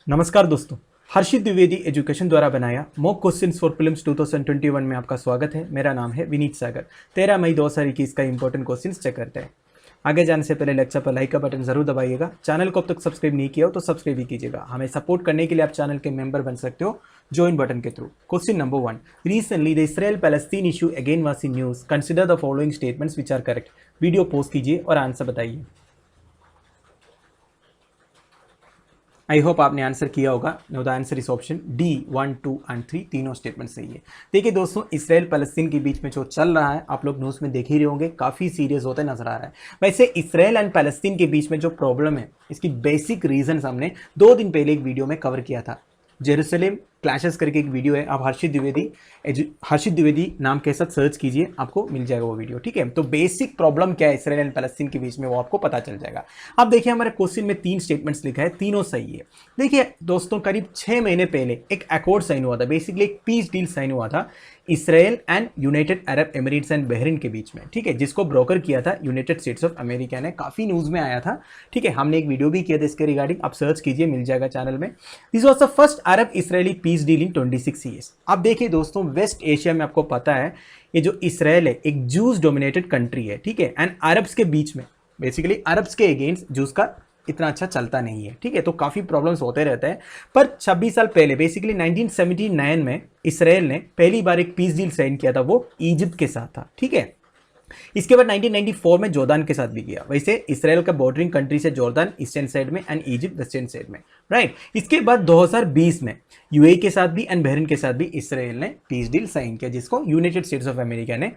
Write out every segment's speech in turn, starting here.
नमस्कार दोस्तों, हर्षित द्विवेदी एजुकेशन द्वारा बनाया मॉक क्वेश्चंस फॉर प्रीलिम्स 2021 में आपका स्वागत है। मेरा नाम है विनीत सागर। 13 मई 2021 का इंपॉर्टेंट क्वेश्चंस चेक करते हैं। आगे जाने से पहले लेक्चर पर लाइक का बटन जरूर दबाइएगा। चैनल को अब तक सब्सक्राइब नहीं किया हो तो सब्सक्राइब भी कीजिएगा। हमें सपोर्ट करने के लिए आप चैनल के मेंबर बन सकते हो ज्वाइन बटन के through. Question number 1, recently the Israel Palestine issue again was in news, consider the following statements which are correct. Video pause कीजिए और आंसर बताइए। आई होप आपने आंसर किया होगा। Know the answer is option D, 1, 2 and 3 तीनों statement सही है। देखिए दोस्तों, इसराइल पैलेस्टीन के बीच में जो चल रहा है आप लोग न्यूज़ में देख ही रहे होंगे, काफ़ी सीरियस होते नजर आ रहा है। वैसे इसराइल एंड पैलेस्टीन के बीच में जो प्रॉब्लम है इसकी बेसिक रीजन हमने 2 दिन पहले एक वीडियो में कवर किया था। जेरूसलेम क्लैशेस करके एक वीडियो है, आप हर्षित द्विवेदी नाम के साथ सर्च कीजिए, आपको मिल जाएगा वो वीडियो। ठीक है, तो बेसिक प्रॉब्लम क्या है इसराइल एंड पैलेस्टीन के बीच में वो आपको पता चल जाएगा। अब देखिए हमारे क्वेश्चन में 3 स्टेटमेंट्स लिखा है, तीनों सही है। देखिए दोस्तों, करीब 6 महीने पहले एक अकॉर्ड साइन हुआ था, बेसिकली एक पीस डील साइन हुआ था Israel and United Arab Emirates and Bahrain के बीच में। ठीक है, जिसको ब्रोकर किया था यूनाइटेड स्टेट्स ऑफ अमेरिका ने। काफी न्यूज में आया था। ठीक है, हमने एक वीडियो भी किया था इसके रिगार्डिंग, आप सर्च कीजिए, मिल जाएगा चैनल में। This was the first Arab Israeli piece deal in 26 years. अब देखिए दोस्तों, वेस्ट एशिया में आपको पता है ये जो इसराइल है एक जूस डोमिनेटेड कंट्री है। ठीक है, एंड अरब्स के बीच में बेसिकली अरब्स के अगेंस्ट जूस का इतना अच्छा चलता नहीं है। ठीक है, तो काफी प्रॉब्लम्स होते रहते हैं। पर 26 साल पहले बेसिकली 1979 में इसराइल ने पहली बार एक पीस डील साइन किया था, वो इजिप्ट के साथ था। ठीक है, इसके बाद 1994 में जॉर्डन के साथ भी किया। वैसे इसराइल का बॉर्डरिंग कंट्री से जॉर्डन ईस्टर्न साइड में एंड इजिप्ट वेस्टर्न साइड में, राइट। इसके बाद 2020 में यूएई के साथ भी एंड बहरीन के साथ भी इसराइल ने पीस डील साइन किया, जिसको यूनाइटेड स्टेट्स ऑफ अमेरिका ने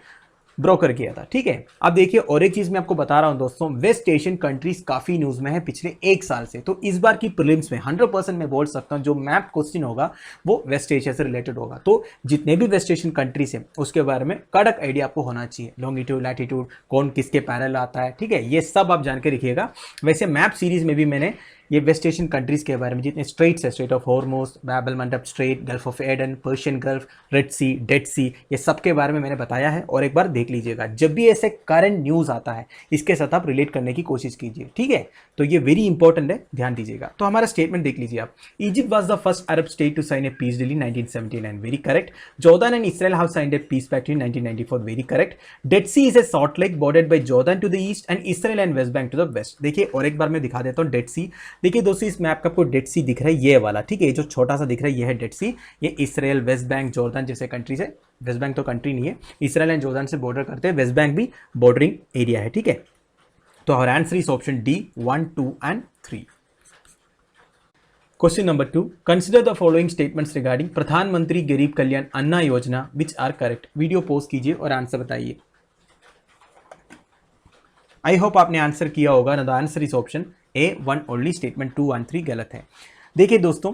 ब्रोकर किया था। ठीक है, अब देखिए और एक चीज मैं आपको बता रहा हूं दोस्तों, वेस्ट एशियन कंट्रीज काफी न्यूज में है पिछले 1 साल से। तो इस बार की प्रीलिम्स में 100% मैं बोल सकता हूं जो मैप क्वेश्चन होगा वो वेस्ट एशिया से रिलेटेड होगा। तो जितने भी वेस्ट एशियन कंट्रीज है उसके बारे में कड़क आइडिया आपको होना चाहिए। लॉन्गिट्यूड, लैटिट्यूड, कौन किसके पैरेलल आता है, ठीक है, ये सब आप जान के रखिएगा। वैसे मैप सीरीज में भी मैंने ये वेस्ट एशियन कंट्रीज के बारे में जितने स्ट्रेट्स है, strait of Hormuz, Bab el Mandeb strait, gulf of Aden, Persian gulf, red sea, dead सी, ये सब के बारे में मैंने बताया है। और एक बार देख लीजिएगा, जब भी ऐसे करंट न्यूज आता है इसके साथ आप रिलेट करने की कोशिश कीजिए। ठीक है, तो ये वेरी इंपॉर्टेंट है, ध्यान दीजिएगा। तो हमारा स्टेटमेंट देख लीजिए आप। Egypt was the first Arab state to sign a peace deal in 1979, very correct. Jordan and Israel have signed a peace pact in 1994, very correct. Dead Sea is a salt lake bordered by Jordan to the east and Israel and West Bank to the west. देखिए और एक बार मैं दिखा देता हूँ dead सी। देखिए दोस्तों, इस मैप का आपको डेड सी दिख रहा है, ये वाला। ठीक है, जो छोटा सा दिख रहा है ये है डेड सी। ये इसराइल, वेस्ट बैंक, जॉर्डन जैसे कंट्री से, वेस्ट बैंक तो कंट्री नहीं है, इसराइल एंड जॉर्डन से बॉर्डर करते हैं, वेस्ट बैंक भी बॉर्डरिंग एरिया है। ठीक है, तो our answer is option D, 1, 2 and 3। Question number 2, consider the following statements regarding Pradhan Mantri Garib Kalyan Anna Yojana which are correct. Video pause कीजिए और आंसर बताइए। आई होप आपने आंसर किया होगा। ना the answer is option A, 1 only, statement 2 and 3 गलत है। देखिए दोस्तों,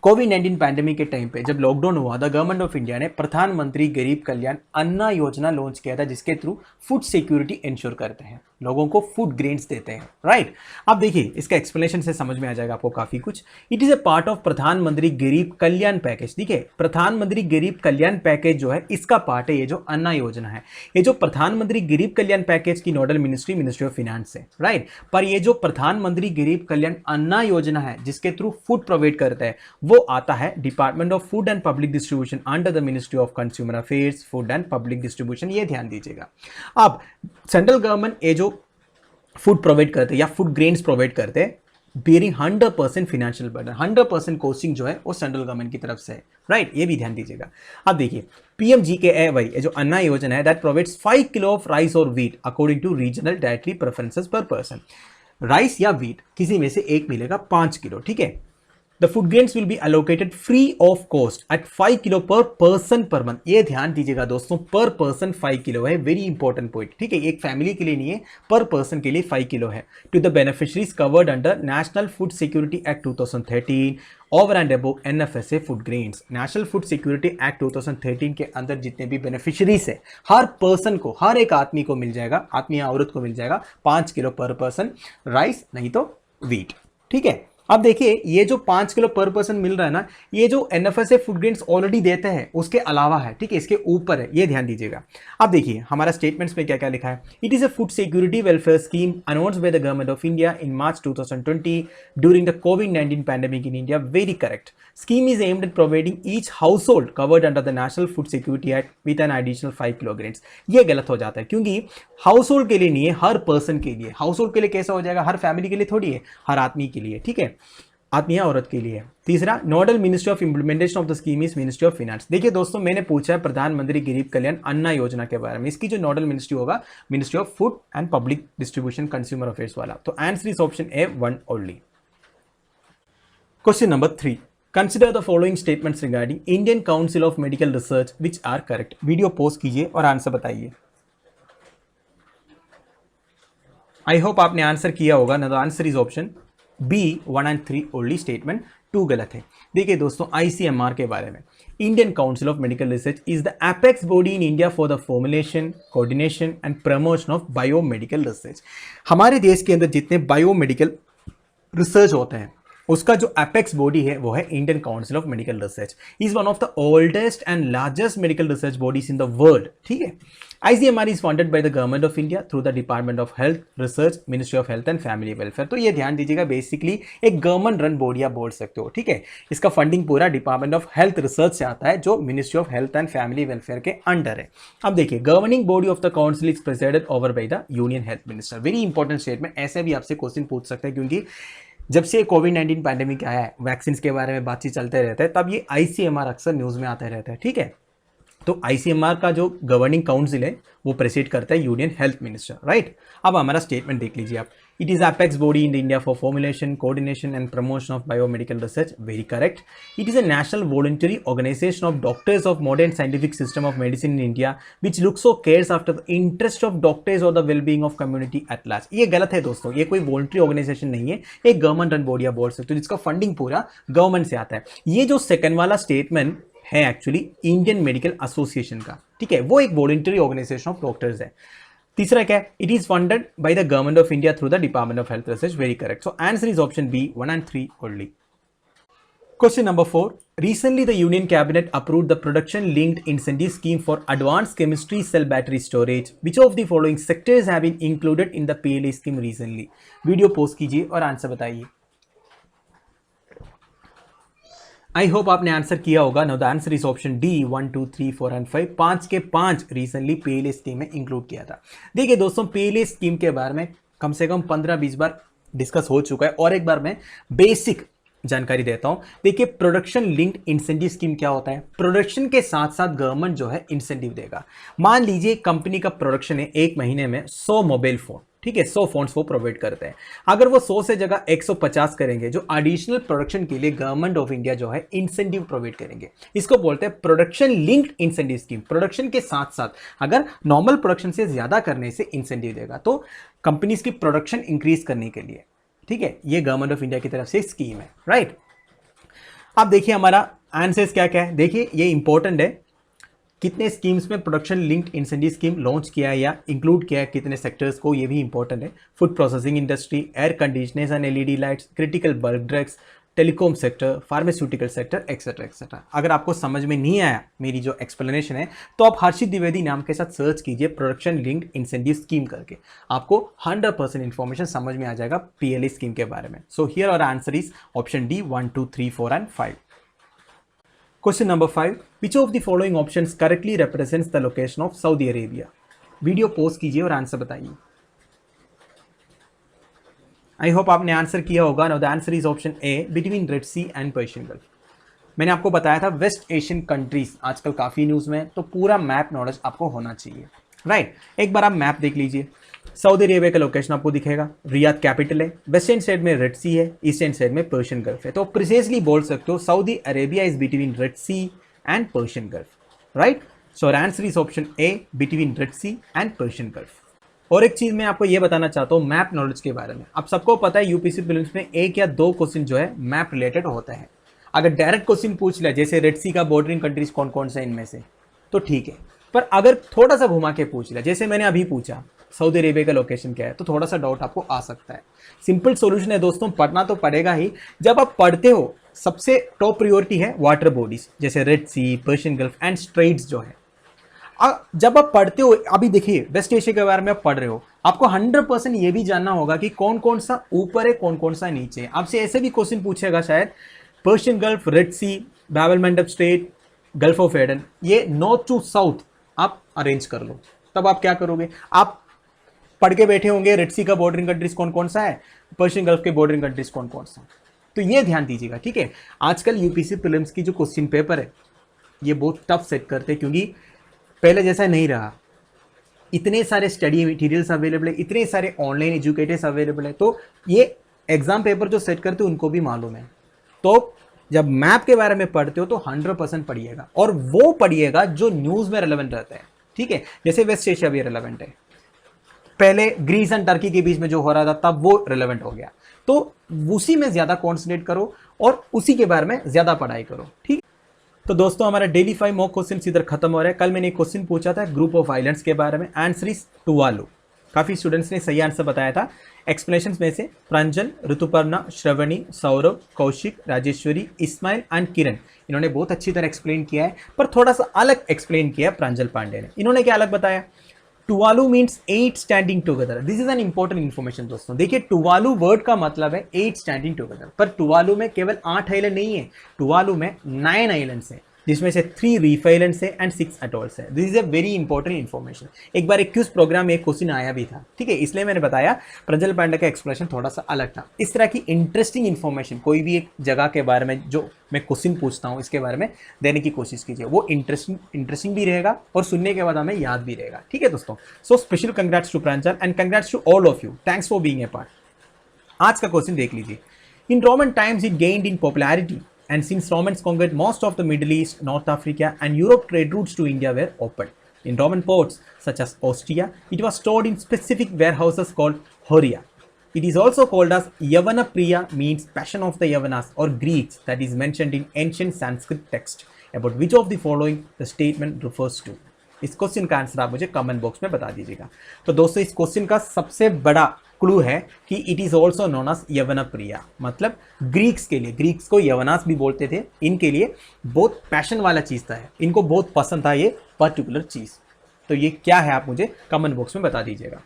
कोविड-19 पैंडेमिक के टाइम पे जब लॉकडाउन हुआ था, गवर्नमेंट ऑफ इंडिया ने प्रधानमंत्री गरीब कल्याण अन्ना योजना लॉन्च किया था, जिसके थ्रू फूड सिक्योरिटी इंश्योर करते हैं, लोगों को फूड ग्रेन्स देते हैं, राइट। अब देखिए इसका एक्सप्लेनेशन से समझ में आ जाएगा आपको काफी कुछ। It is a part of प्रधानमंत्री गरीब कल्याण पैकेज। ठीक है, प्रधानमंत्री गरीब कल्याण पैकेज जो है इसका पार्ट है ये जो अन्ना योजना है। ये जो प्रधानमंत्री गरीब कल्याण पैकेज की nodal ministry ministry of finance है, राइट। पर ये जो प्रधानमंत्री गरीब कल्याण अन्ना योजना है जिसके थ्रू फूड प्रोवाइड करता है वो आता है department of Food and Public distribution under the ministry of consumer affairs, food and Public distribution. ये ध्यान दीजिएगा। अब सेंट्रल गवर्नमेंट ये जो फूड प्रोवाइड करते हैं या फूड ग्रेन्स प्रोवाइड करते हैं, बेरिंग 100% फाइनेंशियल बर्डन, 100% कोस्टिंग जो है वो सेंट्रल गवर्नमेंट की तरफ से है, राइट। ये भी ध्यान दीजिएगा। अब देखिए PMGKAY ये जो अन्ना योजना है that provides 5 kilo of rice और wheat according to regional dietary preferences per person. Rice या व्हीट किसी में से एक मिलेगा 5 किलो। ठीक है, the food grains will be allocated free of cost at 5 kilo per person per month. ये ध्यान दीजिएगा दोस्तों, पर पर्सन 5 किलो है, वेरी इंपॉर्टेंट पॉइंट। ठीक है, एक फैमिली के लिए नहीं है, पर पर्सन के लिए 5 किलो है। To the beneficiaries covered under National Food Security Act 2013 over and above NFSA food grains. National Food Security Act 2013 के अंदर जितने भी बेनिफिशरीज है, हर पर्सन को, हर एक आदमी को मिल जाएगा, आदमी या औरत को मिल जाएगा 5 किलो पर पर्सन राइस, नहीं तो व्हीट। ठीक है, अब देखिए ये जो 5 किलो पर पर्सन मिल रहा है ना, ये जो एनएफएसए फूड ग्रेन्स ऑलरेडी देते हैं उसके अलावा है, ठीक है, इसके ऊपर है, ये ध्यान दीजिएगा। अब देखिए हमारा स्टेटमेंट्स में क्या क्या लिखा है। It is a food security welfare scheme announced by the Government of India in March 2020 during the covid pandemic in India. Very correct. Scheme is aimed at providing each house hold covered under the national Food Security act with an additional 5 kilo grains. ये गलत हो जाता है क्योंकि house hold के लिए नहीं है, हर पर्सन के लिए। हाउस होल्ड के लिए कैसा हो जाएगा, हर फैमिली के लिए थोड़ी है, हर आदमी के लिए, ठीक है, आदमी या औरत के लिए। तीसरा, nodal ministry of implementation of the scheme is ministry of finance. देखिए दोस्तों, मैंने पूछा है प्रधानमंत्री गरीब कल्याण अन्न योजना के बारे में, इसकी जो नोडल मिनिस्ट्री होगा Ministry of Food and Public Distribution Consumer Affairs वाला। तो answer is option A, 1 only. Question number 3, consider the following statements regarding Indian Council of Medical Research which are correct. Video pause कीजिए और answer बताइए। I hope आपने answer किया होगा ना। तो answer is option B, 1 and 3 only. Statement 2 गलत है। देखिए दोस्तों, आईसीएमआर के बारे में, Indian Council of Medical Research is the apex body in India for the formulation, coordination and promotion of biomedical research. हमारे देश के अंदर जितने बायोमेडिकल रिसर्च होते हैं उसका जो एपेक्स बॉडी है वो है Indian Council of Medical Research. Is one of the oldest and largest medical research bodies in the world, ठीक है। ICMR is funded by the government of India through the Department of Health Research, Ministry of Health and Family Welfare। तो ये ध्यान दीजिएगा, basically एक government run body आप बोल सकते हो, ठीक है। इसका फंडिंग पूरा डिपार्टमेंट ऑफ हेल्थ रिसर्च से आता है जो ministry of health and family welfare के अंडर है। अब देखिए, governing body of the council is preceded over by the union health minister. Very important statement, ऐसे भी आपसे क्वेश्चन पूछ सकते हैं क्योंकि जब से कोविड-19 पैंडेमिक आया है, वैक्सीन के बारे में बातचीत चलते रहता है, तब ये ICMR अक्सर न्यूज में आता रहता है, ठीक है। तो ICMR का जो गवर्निंग काउंसिल है वो प्रेसिड करता है यूनियन हेल्थ मिनिस्टर, राइट। अब हमारा स्टेटमेंट देख लीजिए आप। It is apex body in India for formulation, coordination and promotion of biomedical research. Very correct. It is a national voluntary organisation of doctors of modern scientific system of medicine in India which looks और cares after the interest of doctors और the wellbeing of community at large. ये गलत है दोस्तों, ये कोई voluntary organisation नहीं है, एक गवर्नमेंट रन बॉडी आप बोल सकते हो जिसका फंडिंग पूरा गवर्नमेंट से आता है। ये जो सेकंड वाला स्टेटमेंट है एक्चुअली इंडियन मेडिकल एसोसिएशन का, ठीक है, वो एक वॉलंटरी ऑर्गेनाइजेशन ऑफ डॉक्टर्स है। तीसरा क्या है, it is funded by the Government of India through the Department of Health Research. Very correct. So answer is option B, 1 and 3 only. Question number 4. Recently, the Union Cabinet approved the production-linked incentive scheme for advanced chemistry cell battery storage. Which of the following sectors have been included in the PLA scheme recently? Video pause कीजिए और answer बताइए। I hope आपने answer किया होगा। Know the answer is option D, 1, 2, 3, 4 and 5। 5 के 5 recently PLA scheme में include किया था। देखिए दोस्तों, PLA स्कीम के बारे में कम से कम 15-20 बार डिस्कस हो चुका है और एक बार मैं बेसिक जानकारी देता हूं। देखिए, प्रोडक्शन लिंक्ड इंसेंटिव स्कीम क्या होता है। प्रोडक्शन के साथ साथ गवर्नमेंट जो है इंसेंटिव देगा। मान लीजिए कंपनी का प्रोडक्शन है एक महीने में 100 मोबाइल फोन, ठीक है, 100 फोन्स वो प्रोवाइड करते हैं। अगर वो 100 से जगह 150 करेंगे, जो एडिशनल प्रोडक्शन के लिए गवर्नमेंट ऑफ इंडिया जो है इंसेंटिव प्रोवाइड करेंगे, इसको बोलते हैं production linked incentive scheme. Production के साथ साथ अगर नॉर्मल प्रोडक्शन से ज्यादा करने से इंसेंटिव देगा, तो कंपनीज की प्रोडक्शन इंक्रीज करने के लिए, ठीक है, ये गवर्नमेंट ऑफ इंडिया की तरफ से स्कीम है, राइट। अब देखिए हमारा आंसर्स क्या क्या है। देखिए ये इंपॉर्टेंट है, कितने स्कीम्स में production linked incentive scheme launch किया है या इंक्लूड किया है, कितने सेक्टर्स को, ये भी इंपॉर्टेंट है। Food processing industry, air conditioners and LED lights, critical bulk drugs, telecom sector, pharmaceutical sector, etcetera etcetera. अगर आपको समझ में नहीं आया मेरी जो एक्सप्लेनेशन है, तो आप हर्षित द्विवेदी नाम के साथ सर्च कीजिए प्रोडक्शन लिंक्ड इंसेंटिव स्कीम करके, आपको 100% इन्फॉर्मेशन समझ में आ जाएगा PLA स्कीम के बारे में। So here our answer is option D, 1, 2, 3, 4 and 5। Question number 5. Which of the following options correctly represents the location of Saudi Arabia? Video pause कीजिए और आंसर बताइए। आई होप आपने आंसर किया होगा। Now the answer is option A, between Red Sea and Persian Gulf. मैंने आपको बताया था वेस्ट एशियन कंट्रीज आजकल काफ़ी न्यूज़ में, तो पूरा मैप नॉलेज आपको होना चाहिए, राइट। एक बार आप मैप देख लीजिए। सऊदी अरेबिया का लोकेशन आपको दिखेगा, रियाद कैपिटल है, वेस्टर्न साइड में रेड सी है, ईस्टर्न साइड में पर्शियन गल्फ है। तो प्रिसाइजली बोल सकते हो Saudi Arabia is between Red Sea and Persian Gulf, right. So answer is option A, between Red Sea and Persian Gulf. और एक चीज मैं आपको ये बताना चाहता हूँ मैप नॉलेज के बारे में। अब सबको पता है यूपीएससी प्रीलिम्स में 1 या 2 क्वेश्चन जो है मैप रिलेटेड होते हैं। अगर डायरेक्ट क्वेश्चन पूछ लिया, जैसे रेड सी का बॉर्डरिंग कंट्रीज कौन कौन से इनमें से, तो ठीक है। पर अगर थोड़ा सा घुमा के पूछ लिया, जैसे मैंने अभी पूछा सऊदी अरेबिया का लोकेशन क्या है, तो थोड़ा सा डाउट आपको आ सकता है। सिंपल सॉल्यूशन है दोस्तों, पढ़ना तो पड़ेगा ही। जब आप पढ़ते हो सबसे टॉप प्रायोरिटी है वाटर बॉडीज जैसे Red Sea, Persian Gulf and straits जो है। जब आप पढ़ते हो, अभी देखिए वेस्ट एशिया के बारे में आप पढ़ रहे हो, आपको 100% ये भी जानना होगा कि कौन कौन सा ऊपर है, कौन कौन सा नीचे है। आपसे ऐसे भी क्वेश्चन पूछेगा शायद, Persian gulf, red sea, Bab el Mandeb strait, gulf of Aden, ये नॉर्थ टू साउथ आप अरेंज कर लो। तब आप क्या करोगे, आप पढ़ के बैठे होंगे रेड सी का बॉर्डरिंग कंट्रीज कौन कौन सा है, पर्शियन गल्फ के बॉर्डरिंग कंट्रीज कौन कौन सा। तो ये ध्यान दीजिएगा, ठीक है। आजकल यूपीसी प्रीलिम्स की जो क्वेश्चन पेपर है ये बहुत टफ सेट करते हैं, क्योंकि पहले जैसा नहीं रहा, इतने सारे स्टडी मटेरियल्स अवेलेबल है, इतने सारे ऑनलाइन एजुकेटर्स अवेलेबल है, तो ये एग्जाम पेपर जो सेट करते हैं उनको भी मालूम है। तो जब मैप के बारे में पढ़ते हो तो 100% पढ़िएगा, और वो पढ़िएगा जो न्यूज़ में रेलेवेंट रहता है, ठीक है। जैसे वेस्ट एशिया भी रेलेवेंट है, पहले ग्रीस एंड टर्की के बीच में जो हो रहा था तब वो रेलेवेंट हो गया, तो उसी में ज़्यादा कॉन्सेंट्रेट करो और उसी के बारे में ज़्यादा पढ़ाई करो, ठीक। तो दोस्तों हमारा डेली 5 मॉक क्वेश्चन इधर खत्म हो रहा है। कल मैंने एक क्वेश्चन पूछा था ग्रुप ऑफ आइलैंड्स के बारे में, आंसर इज टुवालू। काफ़ी स्टूडेंट्स ने सही आंसर बताया था। एक्सप्लेनेशन में से प्रांजल, ऋतुपर्णा, श्रवणी, सौरभ, कौशिक, राजेश्वरी, इस्माइल एंड किरण, इन्होंने बहुत अच्छी तरह एक्सप्लेन किया है, पर थोड़ा सा अलग एक्सप्लेन किया प्रांजल पांडे ने। इन्होंने क्या अलग बताया, Tuvalu means 8 standing together. This is an important information दोस्तों। देखिए टुवालू वर्ड का मतलब है 8 स्टैंडिंग टुगेदर, पर टुवालू में केवल 8 आइलैंड नहीं है, टुवालू में 9 आइलैंड्स हैं, जिसमें से 3 रीफ आइलैंड्स है एंड 6 अटोल्स है। This is a very important information. एक बार एक क्विज प्रोग्राम में एक क्वेश्चन आया भी था, ठीक है, इसलिए मैंने बताया प्रज्वल पांडे का एक्सप्लेनेशन थोड़ा सा अलग था। इस तरह की इंटरेस्टिंग इन्फॉर्मेशन कोई भी एक जगह के बारे में जो मैं क्वेश्चन पूछता हूँ इसके बारे में देने की कोशिश कीजिए, वो इंटरेस्टिंग भी रहेगा और सुनने के बाद हमें याद भी रहेगा, ठीक है दोस्तों। So special congrats to Pranjal and congrats to all of you, thanks for being a part. आज का क्वेश्चन देख लीजिए। In Roman times it gained in popularity, and since Romans conquered most of the Middle East, North Africa and Europe, trade routes to India were opened. In Roman ports such as Ostia, it was stored in specific warehouses called Horia. It is also called as Yavana Priya, means passion of the Yavanas or Greeks, that is mentioned in ancient Sanskrit text. About which of the following the statement refers to? इस question का answer आप मुझे comment box में बता दीजिएगा। तो दोस्तों इस क्वेश्चन का सबसे बड़ा क्लू है कि it is also known as Yavana Priya, मतलब ग्रीक्स के लिए, ग्रीक्स को यवनास भी बोलते थे, इनके लिए बहुत पैशन वाला चीज़ था, इनको बहुत पसंद था ये पर्टिकुलर चीज़। तो ये क्या है आप मुझे कमेंट बॉक्स में बता दीजिएगा।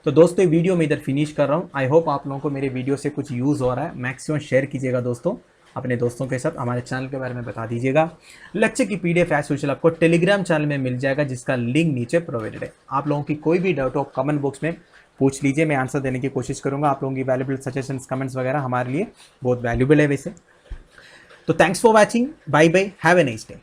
तो दोस्तों ये वीडियो मैं इधर फिनिश कर रहा हूँ। आई होप आप लोगों को मेरे वीडियो से कुछ यूज़ हो रहा है। मैक्सिमम शेयर कीजिएगा दोस्तों अपने दोस्तों के साथ, हमारे चैनल के बारे में बता दीजिएगा। लेक्चर की PDF एज यूजुअल आपको टेलीग्राम चैनल में मिल जाएगा, जिसका लिंक नीचे प्रोवाइडेड है। आप लोगों की कोई भी डाउट हो कमेंट बॉक्स में पूछ लीजिए, मैं आंसर देने की कोशिश करूंगा। आप लोगों की वैल्यूबल सजेशंस, कमेंट्स वगैरह हमारे लिए बहुत वैल्यूबल है वैसे। तो thanks for watching, bye bye, have a nice day.